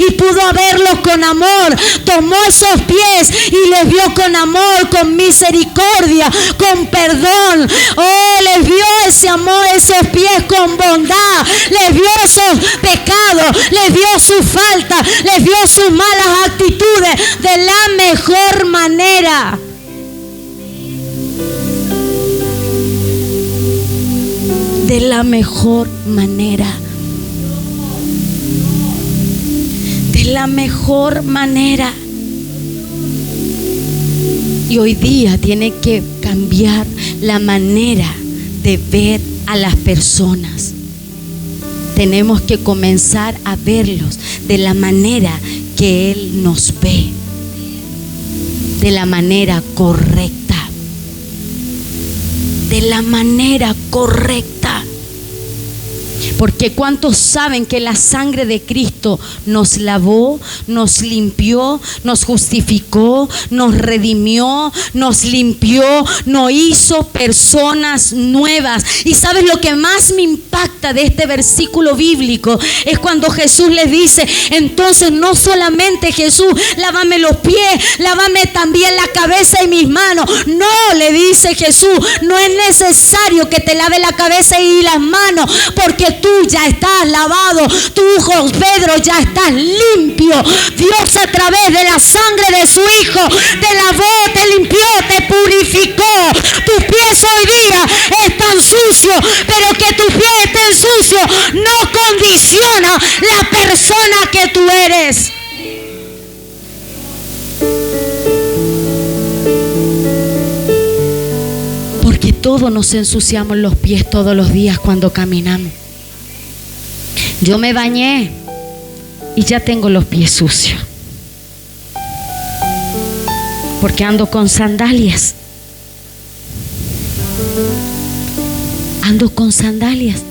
y pudo verlos con amor. Tomó esos pies y les vio con amor, con misericordia, con perdón. Oh, les vio ese amor, esos pies con bondad. Les vio esos pecados, les vio su falta, les vio sus malas actitudes de la mejor manera. De la mejor manera. De la mejor manera. Y hoy día tiene que cambiar la manera de ver a las personas. Tenemos que comenzar a verlos de la manera que Él nos ve, de la manera correcta, de la manera correcta. Porque ¿cuántos saben que la sangre de Cristo nos lavó, nos limpió, nos justificó, nos redimió, nos limpió, nos hizo personas nuevas? Y ¿sabes lo que más me impacta de este versículo bíblico? Es cuando Jesús les dice, entonces no solamente Jesús, lávame los pies, lávame también la cabeza y mis manos. No, le dice Jesús, no es necesario que te lave la cabeza y las manos, porque tú ya estás lavado, tú, Pedro, ya estás limpio. Dios, a través de la sangre de su Hijo, te lavó, te limpió, te purificó. Tus pies hoy día están sucios, pero que tus pies estén sucios no condiciona la persona que tú eres. todos nos ensuciamos los pies todos los días cuando caminamos. Yo me bañé y ya tengo los pies sucios, porque ando con sandalias. Ando con sandalias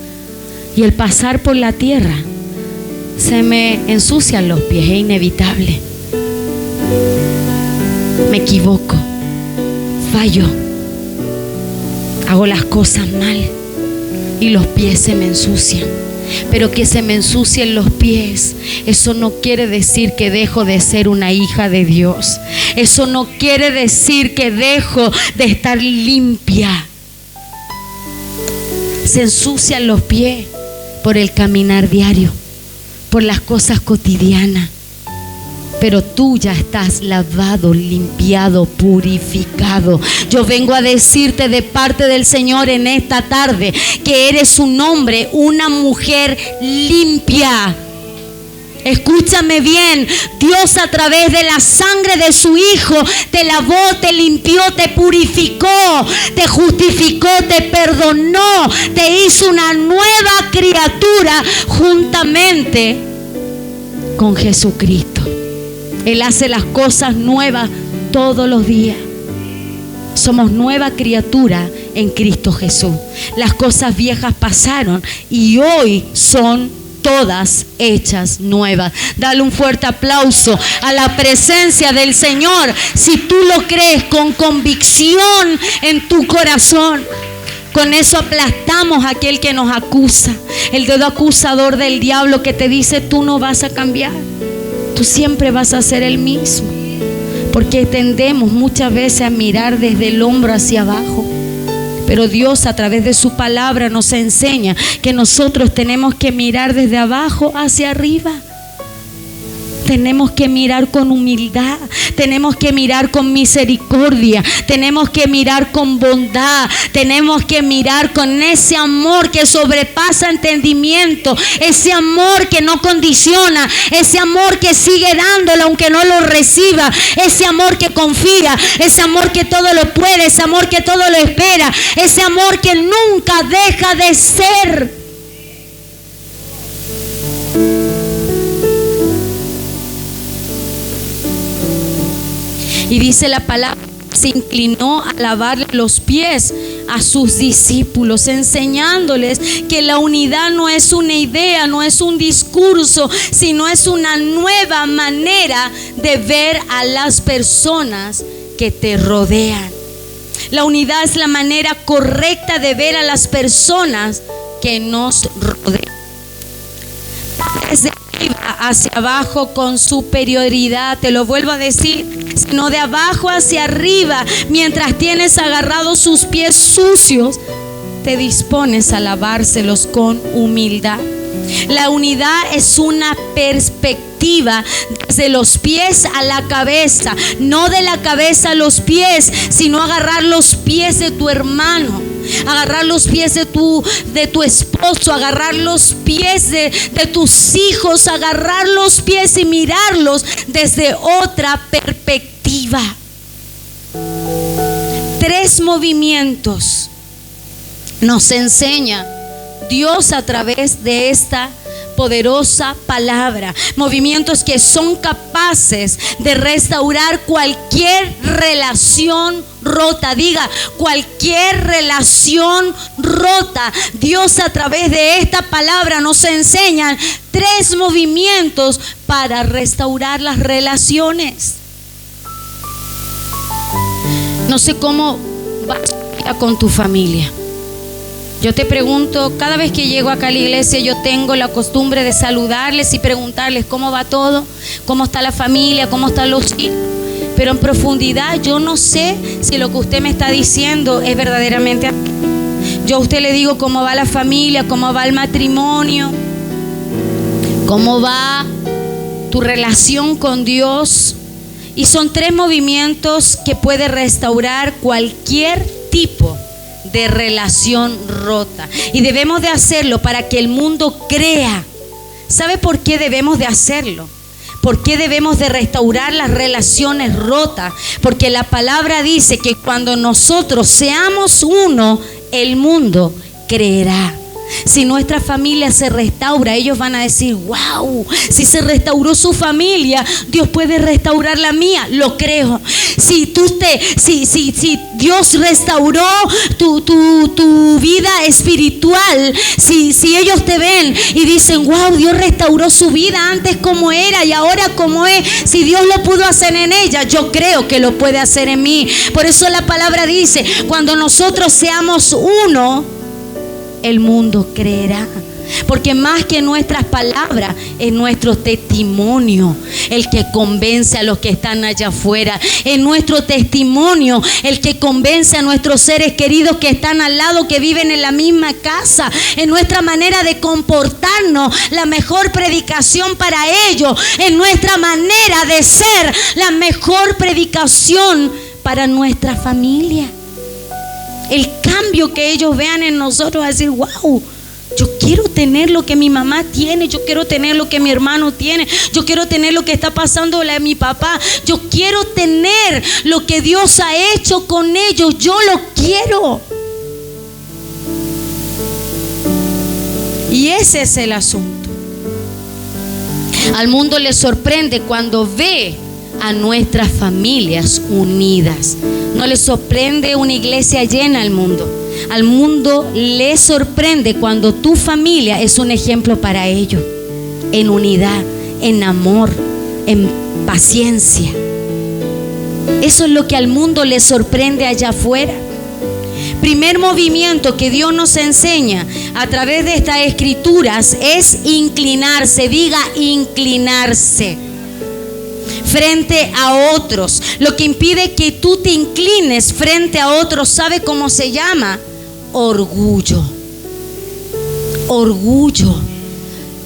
y el pasar por la tierra se me ensucian los pies, es inevitable. Me equivoco, fallo, hago las cosas mal y los pies se me ensucian. Pero que se me ensucien los pies, eso no quiere decir que dejo de ser una hija de Dios. Eso no quiere decir que dejo de estar limpia. Se ensucian los pies por el caminar diario, por las cosas cotidianas. Pero tú ya estás lavado, limpiado, purificado. Yo vengo a decirte de parte del Señor en esta tarde que eres un hombre, una mujer limpia. Escúchame bien, Dios a través de la sangre de su Hijo te lavó, te limpió, te purificó, te justificó, te perdonó, te hizo una nueva criatura juntamente con Jesucristo. Él hace las cosas nuevas todos los días. Somos nueva criatura en Cristo Jesús. Las cosas viejas pasaron y hoy son todas hechas nuevas. Dale un fuerte aplauso a la presencia del Señor si tú lo crees con convicción en tu corazón. Con eso aplastamos a aquel que nos acusa, el dedo acusador del diablo que te dice tú no vas a cambiar, tú siempre vas a ser el mismo. Porque tendemos muchas veces a mirar desde el hombro hacia abajo. Pero Dios a través de su palabra nos enseña que nosotros tenemos que mirar desde abajo hacia arriba. Tenemos que mirar con humildad, tenemos que mirar con misericordia, tenemos que mirar con bondad, tenemos que mirar con ese amor que sobrepasa entendimiento, ese amor que no condiciona, ese amor que sigue dándolo aunque no lo reciba, ese amor que confía, ese amor que todo lo puede, ese amor que todo lo espera, ese amor que nunca deja de ser. Y dice la palabra, se inclinó a lavar los pies a sus discípulos, enseñándoles que la unidad no es una idea, no es un discurso, sino es una nueva manera de ver a las personas que te rodean. La unidad es la manera correcta de ver a las personas que nos rodean. Desde arriba hacia abajo con superioridad, te lo vuelvo a decir, sino de abajo hacia arriba. Mientras tienes agarrados sus pies sucios, te dispones a lavárselos con humildad. La unidad es una perspectiva desde los pies a la cabeza, no de la cabeza a los pies, sino agarrar los pies de tu hermano, agarrar los pies de tu esposo, agarrar los pies de tus hijos, agarrar los pies y mirarlos desde otra perspectiva. 3 movimientos nos enseña Dios a través de esta poderosa palabra. Movimientos que son capaces de restaurar cualquier relación rota. Diga, cualquier relación rota. Dios a través de esta palabra nos enseña 3 movimientos para restaurar las relaciones. No sé cómo vas con tu familia. Yo te pregunto, cada vez que llego acá a la iglesia, yo tengo la costumbre de saludarles y preguntarles cómo va todo, cómo está la familia, cómo están los hijos. Pero en profundidad yo no sé si lo que usted me está diciendo es verdaderamente así. Yo a usted le digo cómo va la familia, cómo va el matrimonio, cómo va tu relación con Dios. Y son 3 movimientos que puede restaurar cualquier tipo de relación rota. Y debemos de hacerlo para que el mundo crea. ¿Sabe por qué debemos de hacerlo? ¿Por qué debemos de restaurar las relaciones rotas? Porque la palabra dice que cuando nosotros seamos uno, el mundo creerá. Si nuestra familia se restaura, ellos van a decir: wow, si se restauró su familia, Dios puede restaurar la mía. Lo creo. Si Dios restauró tu vida espiritual, si ellos te ven y dicen: wow, Dios restauró su vida antes como era y ahora como es. Si Dios lo pudo hacer en ella, yo creo que lo puede hacer en mí. Por eso la palabra dice: cuando nosotros seamos uno, el mundo creerá. Porque más que nuestras palabras, es nuestro testimonio el que convence a los que están allá afuera. Es nuestro testimonio el que convence a nuestros seres queridos que están al lado, que viven en la misma casa. Es nuestra manera de comportarnos la mejor predicación para ellos. Es nuestra manera de ser la mejor predicación para nuestra familia. El cambio que ellos vean en nosotros, a decir: wow, yo quiero tener lo que mi mamá tiene, yo quiero tener lo que mi hermano tiene, yo quiero tener lo que está pasando a mi papá, yo quiero tener lo que Dios ha hecho con ellos, yo lo quiero. Y ese es el asunto. Al mundo le sorprende cuando ve a nuestras familias unidas. No le sorprende una iglesia llena al mundo. Al mundo le sorprende cuando tu familia es un ejemplo para ellos, en unidad, en amor, en paciencia. Eso es lo que al mundo le sorprende allá afuera. Primer movimiento que Dios nos enseña a través de estas escrituras es inclinarse. Diga: inclinarse frente a otros. Lo que impide que tú te inclines frente a otros, ¿sabe cómo se llama? Orgullo. Orgullo.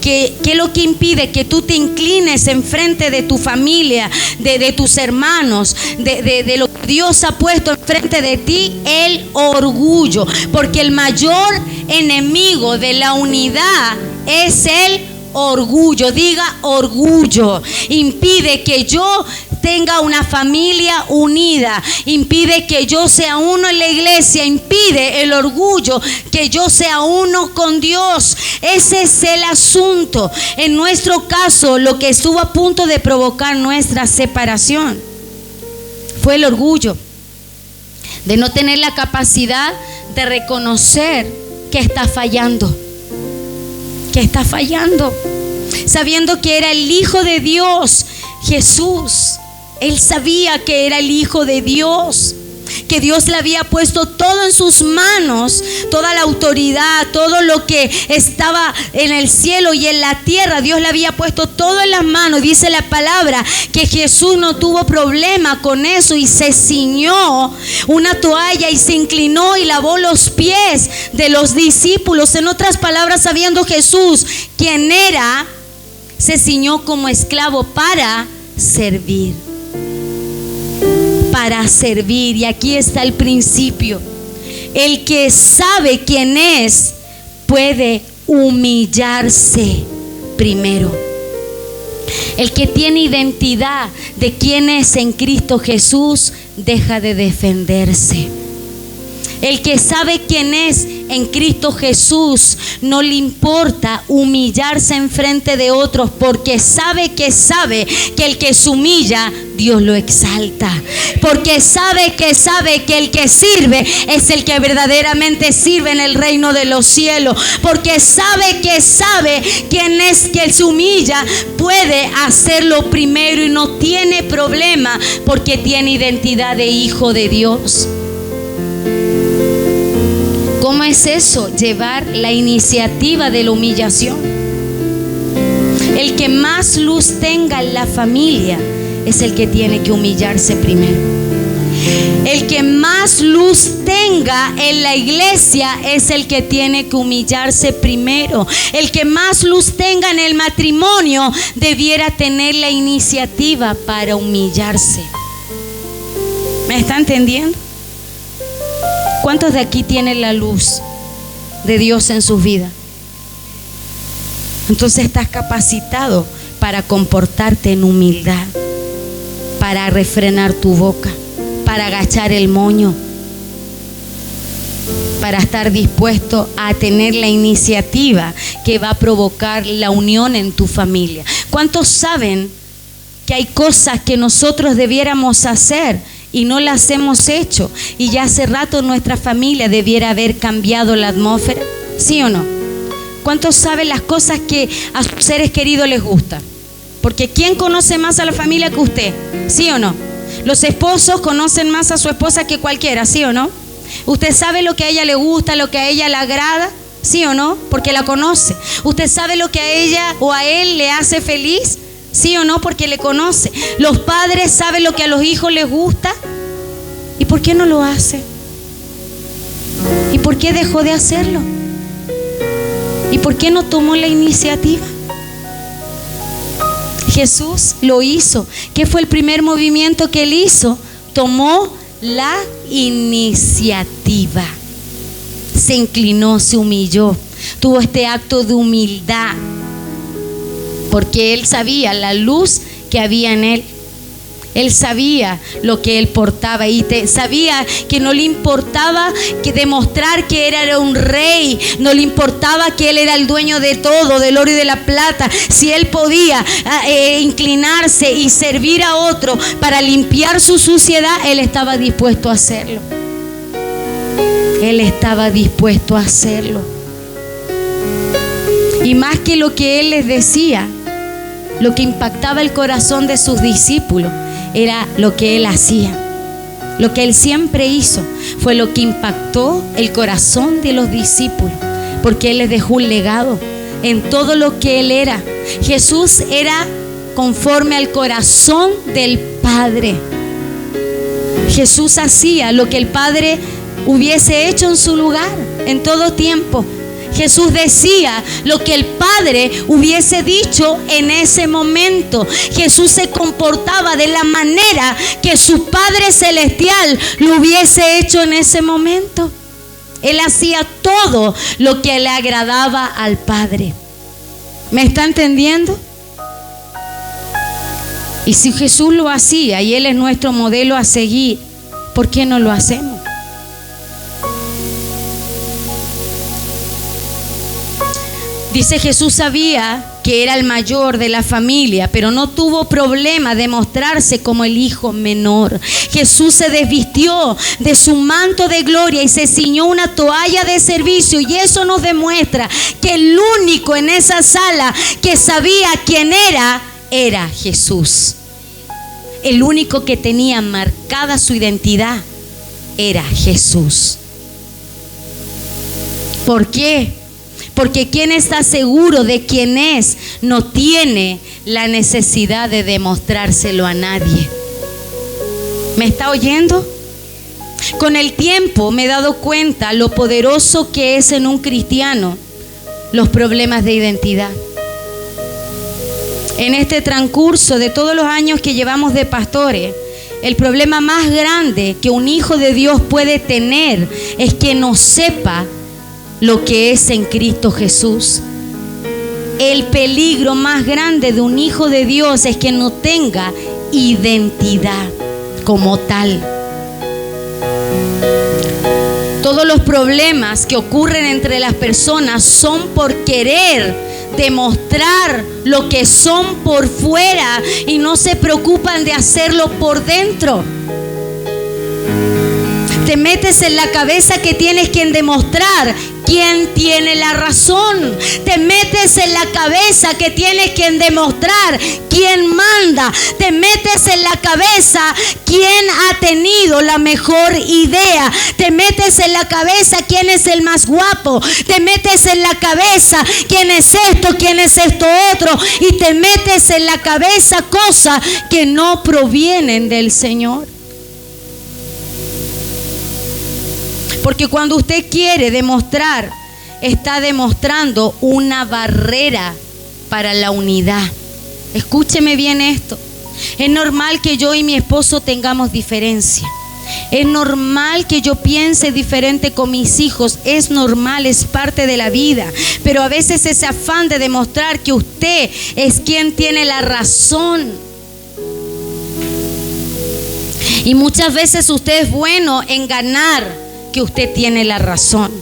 ¿Qué es lo que impide que tú te inclines en frente de tu familia, de tus hermanos, de lo que Dios ha puesto enfrente de ti? El orgullo. Porque el mayor enemigo de la unidad es el orgullo. Diga: orgullo. Impide que yo tenga una familia unida, impide que yo sea uno en la iglesia, impide el orgullo que yo sea uno con Dios. Ese es el asunto. En nuestro caso, lo que estuvo a punto de provocar nuestra separación fue el orgullo de no tener la capacidad de reconocer que está fallando, sabiendo que era el Hijo de Dios, Jesús. Él sabía que era el Hijo de Dios, que Dios le había puesto todo en sus manos, toda la autoridad, todo lo que estaba en el cielo y en la tierra. Dios le había puesto todo en las manos. Dice la palabra que Jesús no tuvo problema con eso y se ciñó una toalla y se inclinó y lavó los pies de los discípulos. En otras palabras, sabiendo Jesús quién era, se ciñó como esclavo para servir. Para servir. Y aquí está el principio. El que sabe quién es puede humillarse primero. El que tiene identidad de quién es en Cristo Jesús deja de defenderse. El que sabe quién es en Cristo Jesús no le importa humillarse en frente de otros, porque sabe que el que se humilla, Dios lo exalta. Porque sabe que el que sirve es el que verdaderamente sirve en el reino de los cielos. Porque sabe quién es que se humilla, puede hacerlo primero y no tiene problema, porque tiene identidad de hijo de Dios. ¿Cómo es eso? Llevar la iniciativa de la humillación. El que más luz tenga en la familia es el que tiene que humillarse primero. El que más luz tenga en la iglesia es el que tiene que humillarse primero. El que más luz tenga en el matrimonio debiera tener la iniciativa para humillarse. ¿Me está entendiendo? ¿Cuántos de aquí tienen la luz de Dios en sus vidas? Entonces estás capacitado para para comportarte en humildad, para refrenar tu boca, para agachar el moño, para estar dispuesto a tener la iniciativa que va a provocar la unión en tu familia. ¿Cuántos saben que hay cosas que nosotros debiéramos hacer y no las hemos hecho? Y ya hace rato nuestra familia debiera haber cambiado la atmósfera, ¿sí o no? ¿Cuántos saben las cosas que a sus seres queridos les gustan? Porque ¿quién conoce más a la familia que usted? ¿Sí o no? Los esposos conocen más a su esposa que cualquiera, ¿sí o no? Usted sabe lo que a ella le gusta, lo que a ella le agrada, ¿sí o no? Porque la conoce. Usted sabe lo que a ella o a él le hace feliz, ¿sí o no? Porque le conoce. Los padres saben lo que a los hijos les gusta. ¿Y por qué no lo hace? ¿Y por qué dejó de hacerlo? ¿Y por qué no tomó la iniciativa? Jesús lo hizo. ¿Qué fue el primer movimiento que él hizo? Tomó la iniciativa. Se inclinó, se humilló, tuvo este acto de humildad, porque él sabía la luz que había en él. Él sabía lo que él portaba y sabía que no le importaba que demostrar que era un rey, no le importaba que él era el dueño de todo, del oro y de la plata. Si él podía inclinarse y servir a otro para limpiar su suciedad, él estaba dispuesto a hacerlo. Él estaba dispuesto a hacerlo. Y más que lo que él les decía, lo que impactaba el corazón de sus discípulos era lo que él hacía. Lo que él siempre hizo fue lo que impactó el corazón de los discípulos, porque él les dejó un legado en todo lo que él era. Jesús era conforme al corazón del Padre. Jesús hacía lo que el Padre hubiese hecho en su lugar en todo tiempo. Jesús decía lo que el Padre hubiese dicho en ese momento. Jesús se comportaba de la manera que su Padre Celestial lo hubiese hecho en ese momento. Él hacía todo lo que le agradaba al Padre. ¿Me está entendiendo? Y si Jesús lo hacía y Él es nuestro modelo a seguir, ¿por qué no lo hacemos? Dice, Jesús sabía que era el mayor de la familia, pero no tuvo problema de mostrarse como el hijo menor. Jesús se desvistió de su manto de gloria y se ciñó una toalla de servicio, y eso nos demuestra que el único en esa sala que sabía quién era Jesús. El único que tenía marcada su identidad era Jesús. ¿Por qué? Porque quien está seguro de quién es, no tiene la necesidad de demostrárselo a nadie. ¿Me está oyendo? Con el tiempo me he dado cuenta lo poderoso que es en un cristiano los problemas de identidad. En este transcurso de todos los años que llevamos de pastores, el problema más grande que un hijo de Dios puede tener es que no sepa lo que es en Cristo Jesús. El peligro más grande de un hijo de Dios es que no tenga identidad como tal. Todos los problemas que ocurren entre las personas son por querer demostrar lo que son por fuera y no se preocupan de hacerlo por dentro. Te metes en la cabeza que tienes que demostrar quién tiene la razón. Te metes en la cabeza que tienes que demostrar quién manda. Te metes en la cabeza quién ha tenido la mejor idea. Te metes en la cabeza quién es el más guapo. Te metes en la cabeza quién es esto otro. Y te metes en la cabeza cosas que no provienen del Señor. Porque cuando usted quiere demostrar, está demostrando una barrera para la unidad. Escúcheme bien esto. Es normal que yo y mi esposo tengamos diferencia. Es normal que yo piense diferente con mis hijos, es normal, es parte de la vida. Pero a veces ese afán de demostrar que usted es quien tiene la razón. Y muchas veces usted es bueno en ganar que usted tiene la razón.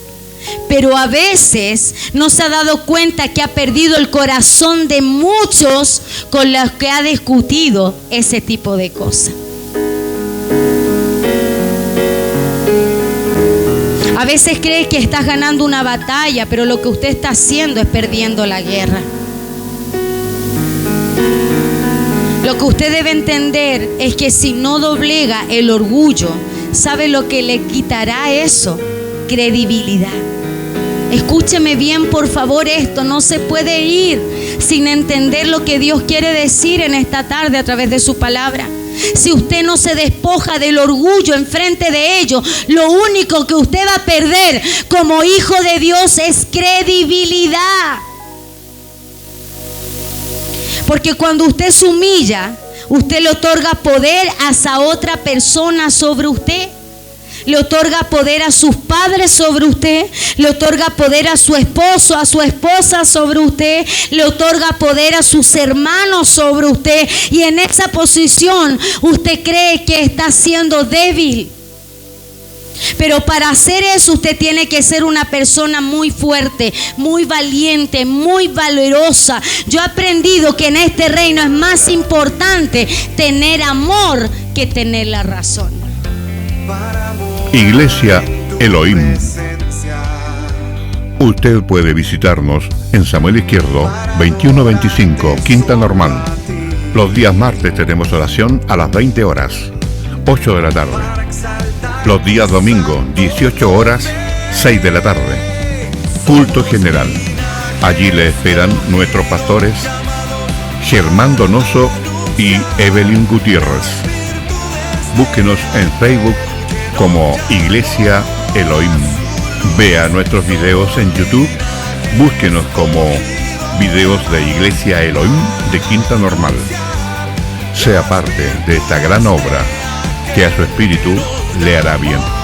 Pero a veces no se ha dado cuenta que ha perdido el corazón de muchos con los que ha discutido ese tipo de cosas. A veces cree que estás ganando una batalla, pero lo que usted está haciendo es perdiendo la guerra. Lo que usted debe entender es que si no doblega el orgullo, ¿sabe lo que le quitará eso? Credibilidad. Escúcheme bien, por favor, esto no se puede ir sin entender lo que Dios quiere decir en esta tarde a través de su palabra. Si usted no se despoja del orgullo enfrente de ellos, lo único que usted va a perder como hijo de Dios es credibilidad. Porque cuando usted se humilla, usted le otorga poder a esa otra persona sobre usted. Le otorga poder a sus padres sobre usted, le otorga poder a su esposo, a su esposa sobre usted, le otorga poder a sus hermanos sobre usted. Y en esa posición usted cree que está siendo débil. Pero para hacer eso usted tiene que ser una persona muy fuerte, muy valiente, muy valerosa. Yo he aprendido que en este reino es más importante tener amor que tener la razón. Iglesia Elohim. Usted puede visitarnos en Samuel Izquierdo, 2125, Quinta Normal. Los días martes tenemos oración a las 20 horas, 8 de la tarde. Los días domingo, 18 horas, 6 de la tarde. Culto general. Allí le esperan nuestros pastores Germán Donoso y Evelyn Gutiérrez. Búsquenos en Facebook como Iglesia Elohim. Vea nuestros videos en YouTube. Búsquenos como videos de Iglesia Elohim de Quinta Normal. Sea parte de esta gran obra que a su espíritu le hará bien.